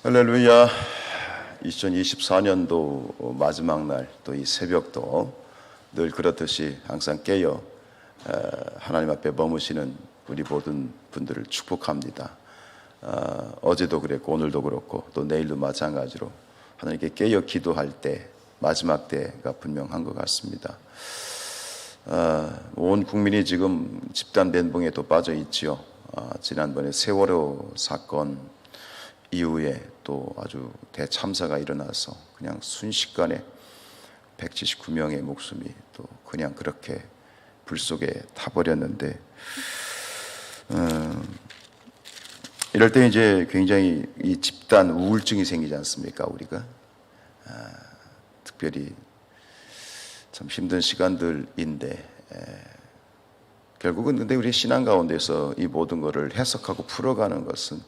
할렐루야. 2024년도 마지막 날 또 이 새벽도 늘 그렇듯이 항상 깨어 하나님 앞에 머무시는 우리 모든 분들을 축복합니다. 어제도 그랬고 오늘도 그렇고 또 내일도 마찬가지로 하나님께 깨어 기도할 때 마지막 때가 분명한 것 같습니다. 온 국민이 지금 집단 멘붕에 또 빠져 있지요. 지난번에 세월호 사건 이후에 또 아주 대참사가 일어나서 그냥 순식간에 179명의 목숨이 또 그냥 그렇게 불 속에 타버렸는데, 이럴 때 이제 굉장히 이 집단 우울증이 생기지 않습니까? 우리가 특별히 참 힘든 시간들인데, 결국은 근데 우리 신앙 가운데서 이 모든 것을 해석하고 풀어가는 것은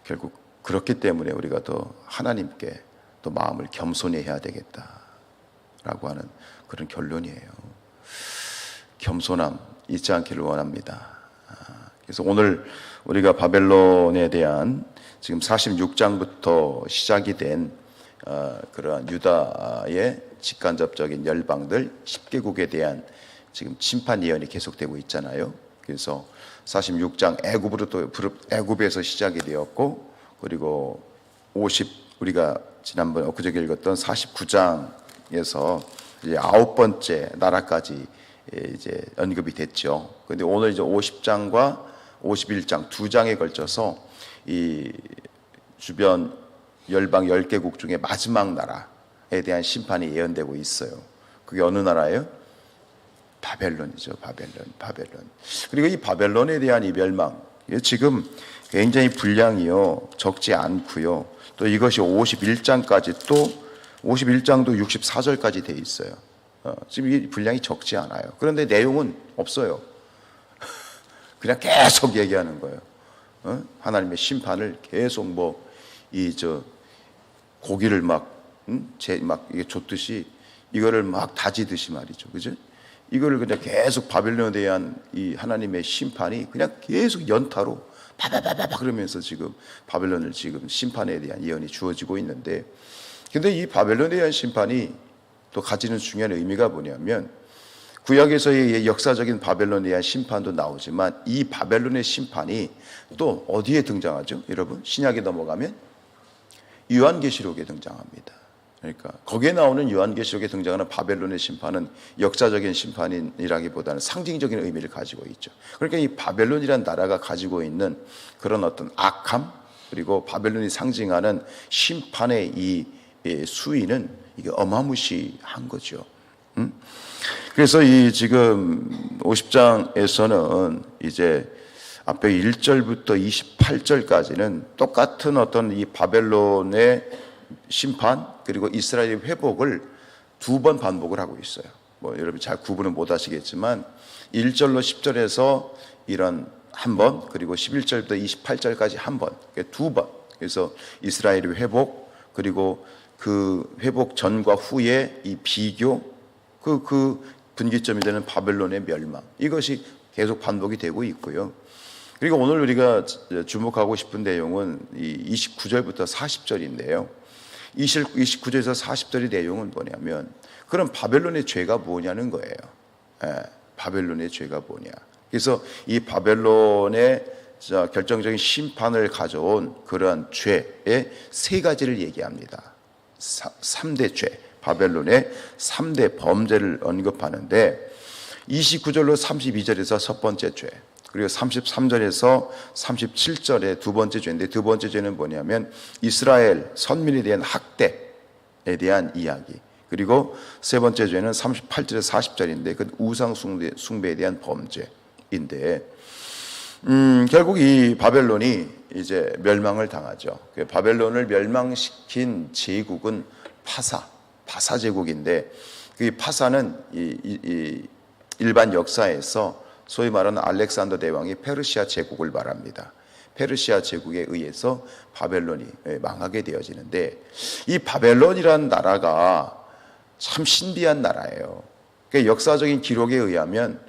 결국 그렇기 때문에 우리가 더 하나님께 또 마음을 겸손히 해야 되겠다라고 하는 그런 결론이에요. 겸손함 잊지 않기를 원합니다. 그래서 오늘 우리가 바벨론에 대한 지금 46장부터 시작이 된 그러한 유다의 직간접적인 열방들 10개국에 대한 지금 심판 예언이 계속되고 있잖아요. 그래서 46장 애굽에서 시작이 되었고, 그리고 우리가 지난번 엊그저께 읽었던 49장에서 이제 9번째 나라까지 이제 언급이 됐죠. 그런데 오늘 이제 50장과 51장 두 장에 걸쳐서 이 주변 열방 10개국 중에 마지막 나라에 대한 심판이 예언되고 있어요. 그게 어느 나라예요? 바벨론이죠. 바벨론. 그리고 이 바벨론에 대한 이 멸망, 지금 굉장히 분량이요 적지 않고요. 또 이것이 51장까지 또 51장도 64절까지 돼 있어요. 지금 이 분량이 적지 않아요. 그런데 내용은 없어요. 그냥 계속 얘기하는 거예요. 하나님의 심판을 계속 고기를 이게 줬듯이 이거를 막 다지듯이 말이죠. 그죠? 이거를 그냥 계속 바벨론에 대한 이 하나님의 심판이 그냥 계속 연타로 바바바바 그러면서 지금 바벨론을 지금 심판에 대한 예언이 주어지고 있는데, 근데 이 바벨론에 대한 심판이 또 가지는 중요한 의미가 뭐냐면, 구약에서의 역사적인 바벨론에 대한 심판도 나오지만 이 바벨론의 심판이 또 어디에 등장하죠? 여러분, 신약에 넘어가면 요한계시록에 등장합니다. 그러니까 거기에 나오는 요한계시록에 등장하는 바벨론의 심판은 역사적인 심판이라기보다는 상징적인 의미를 가지고 있죠. 그러니까 이 바벨론이라는 나라가 가지고 있는 그런 어떤 악함, 그리고 바벨론이 상징하는 심판의 이 수위는 이게 어마무시한 거죠. 그래서 이 지금 50장에서는 이제 앞에 1절부터 28절까지는 똑같은 어떤 이 바벨론의 심판 그리고 이스라엘의 회복을 두 번 반복을 하고 있어요. 여러분 잘 구분은 못 하시겠지만 1절로 10절에서 이런 한 번, 그리고 11절부터 28절까지 한 번, 두 번. 그래서 이스라엘의 회복, 그리고 그 회복 전과 후에 이 비교, 그 분기점이 되는 바벨론의 멸망, 이것이 계속 반복이 되고 있고요. 그리고 오늘 우리가 주목하고 싶은 내용은 이 29절부터 40절인데요. 29절에서 40절의 내용은 뭐냐면, 그럼 바벨론의 죄가 뭐냐는 거예요. 바벨론의 죄가 뭐냐. 그래서 이 바벨론의 결정적인 심판을 가져온 그러한 죄의 세 가지를 얘기합니다. 3대 죄, 바벨론의 3대 범죄를 언급하는데, 29절로 32절에서 첫 번째 죄, 그리고 33절에서 37절의 두 번째 죄인데, 두 번째 죄는 뭐냐면 이스라엘 선민에 대한 학대에 대한 이야기, 그리고 세 번째 죄는 38절에서 40절인데 그 우상 숭배에 대한 범죄인데, 결국 이 바벨론이 이제 멸망을 당하죠. 바벨론을 멸망시킨 제국은 파사 제국인데, 그 파사는 일반 역사에서 소위 말하는 알렉산더 대왕이 페르시아 제국을 말합니다. 페르시아 제국에 의해서 바벨론이 망하게 되어지는데, 이 바벨론이라는 나라가 참 신비한 나라예요. 그러니까 역사적인 기록에 의하면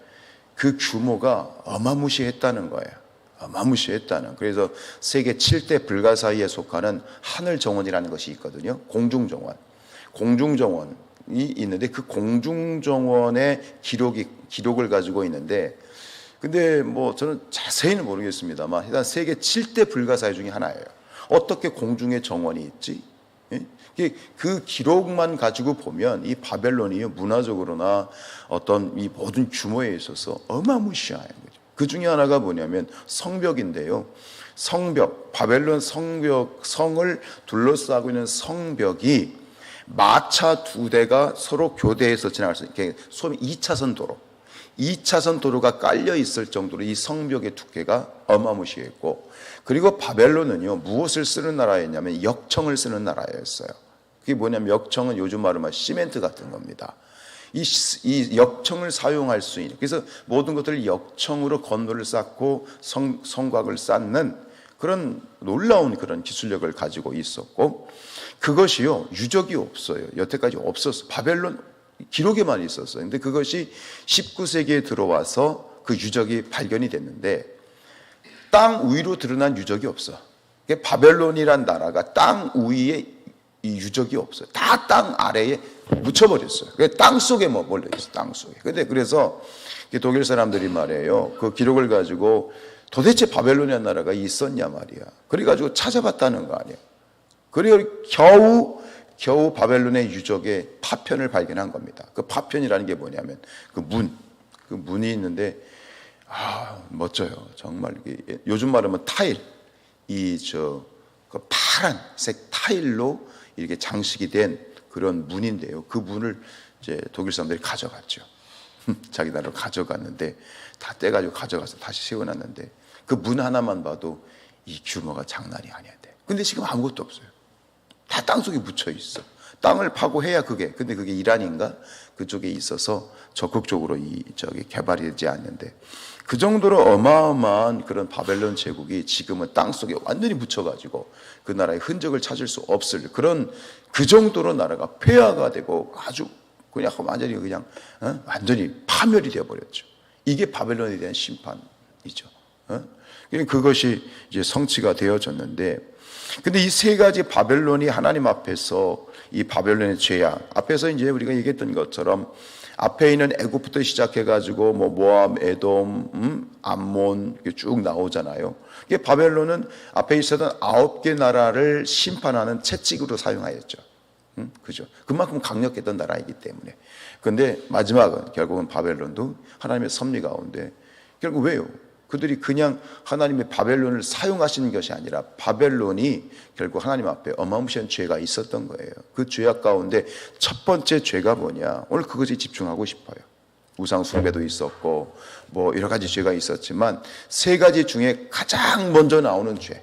그 규모가 어마무시했다는 거예요. 어마무시했다는. 그래서 세계 7대 불가사의에 속하는 하늘정원이라는 것이 있거든요. 공중정원. 공중정원이 있는데 그 공중정원의 기록을 가지고 있는데, 근데 뭐 저는 자세히는 모르겠습니다만 일단 세계 7대 불가사의 중에 하나예요. 어떻게 공중에 정원이 있지? 그 기록만 가지고 보면 이 바벨론이 문화적으로나 어떤 이 모든 규모에 있어서 어마무시한 거죠. 그 중에 하나가 뭐냐면 성벽인데요. 성벽, 바벨론 성벽, 성을 둘러싸고 있는 성벽이 마차 2대가 서로 교대해서 지나갈 수 있게 소위 2차선 도로, 2차선 도로가 깔려 있을 정도로 이 성벽의 두께가 어마무시했고, 그리고 바벨론은요 무엇을 쓰는 나라였냐면 역청을 쓰는 나라였어요. 그게 뭐냐면 역청은 요즘 말로 말하면 시멘트 같은 겁니다. 이 역청을 사용할 수 있는, 그래서 모든 것들을 역청으로 건물을 쌓고 성곽을 쌓는 그런 놀라운 그런 기술력을 가지고 있었고, 그것이요 유적이 없어요. 여태까지 없었어요. 바벨론 기록에만 있었어요. 근데 그것이 19세기에 들어와서 그 유적이 발견이 됐는데 땅 위로 드러난 유적이 없어. 바벨론이란 나라가 땅 위에 이 유적이 없어요. 다 땅 아래에 묻혀버렸어요. 땅 속에 몰려 있어. 땅 속에. 그래서 독일 사람들이 말해요. 그 기록을 가지고 도대체 바벨론이라는 나라가 있었냐 말이야. 그래가지고 찾아봤다는 거 아니에요. 그리고 겨우 바벨론의 유적의 파편을 발견한 겁니다. 그 파편이라는 게 뭐냐면 그 문이 있는데 멋져요. 정말 요즘 말하면 타일, 그 파란색 타일로 이렇게 장식이 된 그런 문인데요. 그 문을 이제 독일 사람들이 가져갔죠. 자기 나라로 가져갔는데 다 떼가지고 가져가서 다시 세워놨는데 그 문 하나만 봐도 이 규모가 장난이 아니야. 근데 지금 아무것도 없어요. 다 땅속에 묻혀 있어. 땅을 파고 해야 근데 그게 이란인가? 그쪽에 있어서 적극적으로 개발이 되지 않는데, 그 정도로 어마어마한 그런 바벨론 제국이 지금은 땅속에 완전히 묻혀가지고 그 나라의 흔적을 찾을 수 없을 그런, 그 정도로 나라가 폐하가 되고 아주 그냥 완전히 파멸이 되어버렸죠. 이게 바벨론에 대한 심판이죠. 그것이 이제 성취가 되어졌는데, 근데 이 세 가지 바벨론이 하나님 앞에서 이 바벨론의 죄악 앞에서 이제 우리가 얘기했던 것처럼 앞에 있는 애굽부터 시작해가지고 모압, 에돔, 암몬 쭉 나오잖아요. 이게 바벨론은 앞에 있었던 9개 나라를 심판하는 채찍으로 사용하였죠. 그죠? 그만큼 강력했던 나라이기 때문에. 그런데 마지막은 결국은 바벨론도 하나님의 섭리 가운데 결국 왜요? 그들이 그냥 하나님의 바벨론을 사용하시는 것이 아니라 바벨론이 결국 하나님 앞에 어마무시한 죄가 있었던 거예요. 그 죄악 가운데 첫 번째 죄가 뭐냐? 오늘 그것에 집중하고 싶어요. 우상 숭배도 있었고 여러 가지 죄가 있었지만 세 가지 중에 가장 먼저 나오는 죄,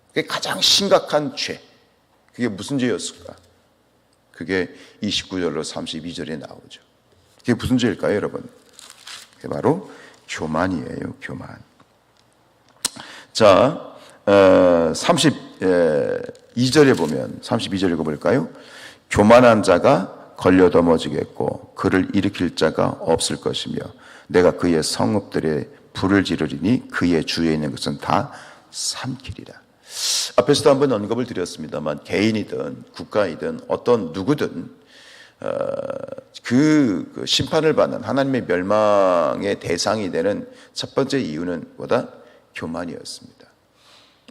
그게 가장 심각한 죄, 그게 무슨 죄였을까? 그게 29절로 32절에 나오죠. 그게 무슨 죄일까요, 여러분? 그게 바로 교만이에요, 교만. 자, 32절에 보면, 32절 읽어볼까요? 교만한 자가 걸려 넘어지겠고 그를 일으킬 자가 없을 것이며 내가 그의 성읍들에 불을 지르리니 그의 주위에 있는 것은 다 삼키리라. 앞에서도 한번 언급을 드렸습니다만 개인이든 국가이든 어떤 누구든 그 심판을 받는 하나님의 멸망의 대상이 되는 첫 번째 이유는 뭐다? 교만이었습니다.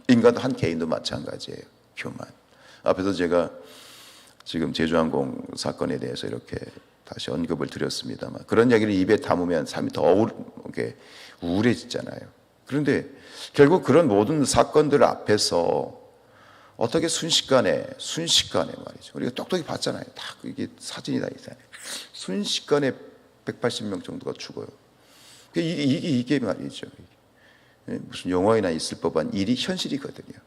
인간 한 개인도 마찬가지예요. 교만. 앞에서 제가 지금 제주항공 사건에 대해서 이렇게 다시 언급을 드렸습니다만 그런 이야기를 입에 담으면 삶이 더 우울해지잖아요. 그런데 결국 그런 모든 사건들 앞에서 어떻게 순식간에 말이죠. 우리가 똑똑히 봤잖아요. 다 이게 사진이 다 있잖아요. 순식간에 180명 정도가 죽어요. 이게 말이죠. 무슨 영화에나 있을 법한 일이 현실이거든요.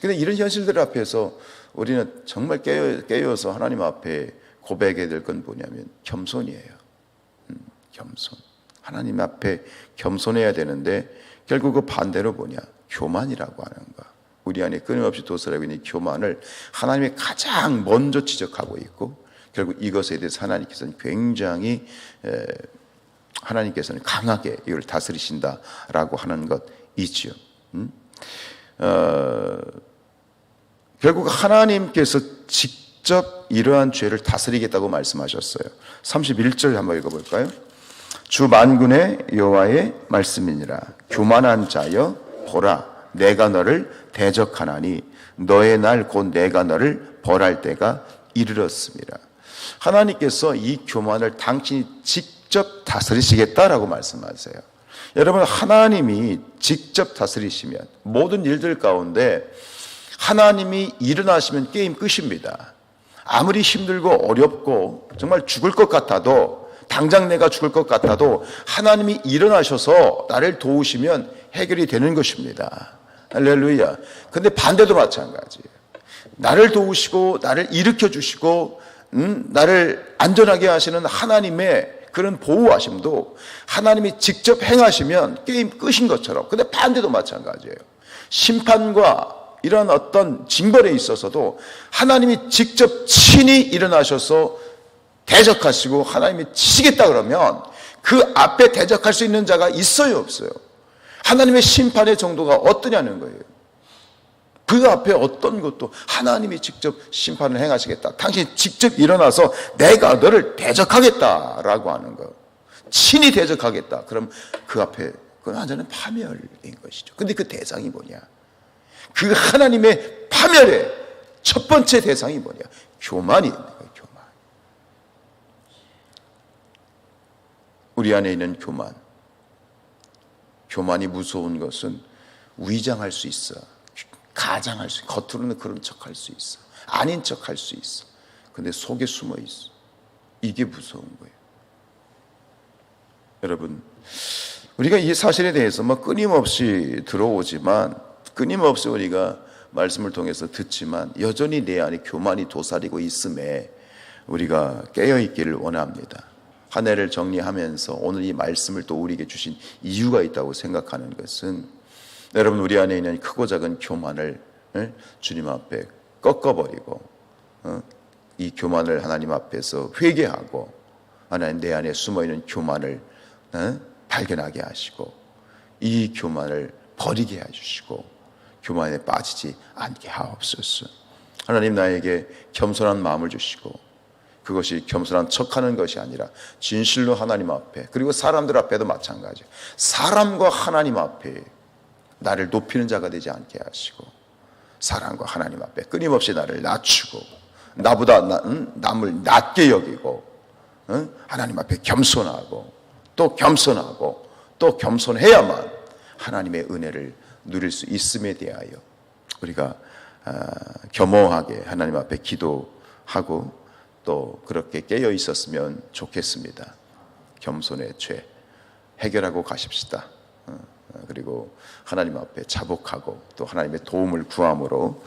근데 이런 현실들 앞에서 우리는 정말 깨어서 하나님 앞에 고백해야 될 건 뭐냐면 겸손이에요. 겸손. 하나님 앞에 겸손해야 되는데 결국 그 반대로 뭐냐? 교만이라고 하는 거. 우리 안에 끊임없이 도설하고 있는 교만을 하나님이 가장 먼저 지적하고 있고 결국 이것에 대해서 하나님께서는 굉장히 하나님께서는 강하게 이걸 다스리신다라고 하는 것이지요. 결국 하나님께서 직접 이러한 죄를 다스리겠다고 말씀하셨어요. 31절 한번 읽어볼까요? 주 만군의 여호와의 말씀이니라. 교만한 자여 보라, 내가 너를 대적하나니 너의 날 곧 내가 너를 벌할 때가 이르렀습니다. 하나님께서 이 교만을 당신이 직접 다스리시겠다라고 말씀하세요. 여러분, 하나님이 직접 다스리시면 모든 일들 가운데 하나님이 일어나시면 게임 끝입니다. 아무리 힘들고 어렵고 정말 죽을 것 같아도, 당장 내가 죽을 것 같아도 하나님이 일어나셔서 나를 도우시면 해결이 되는 것입니다. 할렐루야. 근데 반대도 마찬가지예요. 나를 도우시고 나를 일으켜 주시고 나를 안전하게 하시는 하나님의 그런 보호하심도 하나님이 직접 행하시면 게임 끝인 것처럼, 근데 반대도 마찬가지예요. 심판과 이런 어떤 징벌에 있어서도 하나님이 직접 친히 일어나셔서 대적하시고 하나님이 치시겠다 그러면 그 앞에 대적할 수 있는 자가 있어요, 없어요? 하나님의 심판의 정도가 어떠냐는 거예요. 그 앞에 어떤 것도 하나님이 직접 심판을 행하시겠다, 당신이 직접 일어나서 내가 너를 대적하겠다라고 하는 거, 친히 대적하겠다. 그럼 그 앞에 그건 완전히 파멸인 것이죠. 근데 그 대상이 뭐냐? 그 하나님의 파멸의 첫 번째 대상이 뭐냐? 교만이 있는 거예요. 교만. 우리 안에 있는 교만. 교만이 무서운 것은 위장할 수 있어, 가장할 수 있어, 겉으로는 그런 척할 수 있어, 아닌 척할 수 있어. 근데 속에 숨어 있어. 이게 무서운 거예요. 여러분, 우리가 이 사실에 대해서 끊임없이 들어오지만, 끊임없이 우리가 말씀을 통해서 듣지만 여전히 내 안에 교만이 도사리고 있음에 우리가 깨어있기를 원합니다. 한 해를 정리하면서 오늘 이 말씀을 또 우리에게 주신 이유가 있다고 생각하는 것은, 여러분, 우리 안에 있는 크고 작은 교만을 주님 앞에 꺾어버리고 이 교만을 하나님 앞에서 회개하고 하나님 내 안에 숨어있는 교만을 발견하게 하시고 이 교만을 버리게 해주시고 교만에 빠지지 않게 하옵소서. 하나님, 나에게 겸손한 마음을 주시고 그것이 겸손한 척하는 것이 아니라 진실로 하나님 앞에, 그리고 사람들 앞에도 마찬가지, 사람과 하나님 앞에 나를 높이는 자가 되지 않게 하시고 사람과 하나님 앞에 끊임없이 나를 낮추고 나보다 남을 낮게 여기고 하나님 앞에 겸손하고 또 겸손하고 또 겸손해야만 하나님의 은혜를 누릴 수 있음에 대하여 우리가 겸허하게 하나님 앞에 기도하고 또 그렇게 깨어 있었으면 좋겠습니다. 겸손의 죄 해결하고 가십시다. 그리고 하나님 앞에 자복하고 또 하나님의 도움을 구함으로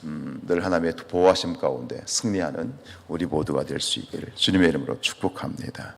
늘 하나님의 보호하심 가운데 승리하는 우리 모두가 될 수 있기를 주님의 이름으로 축복합니다.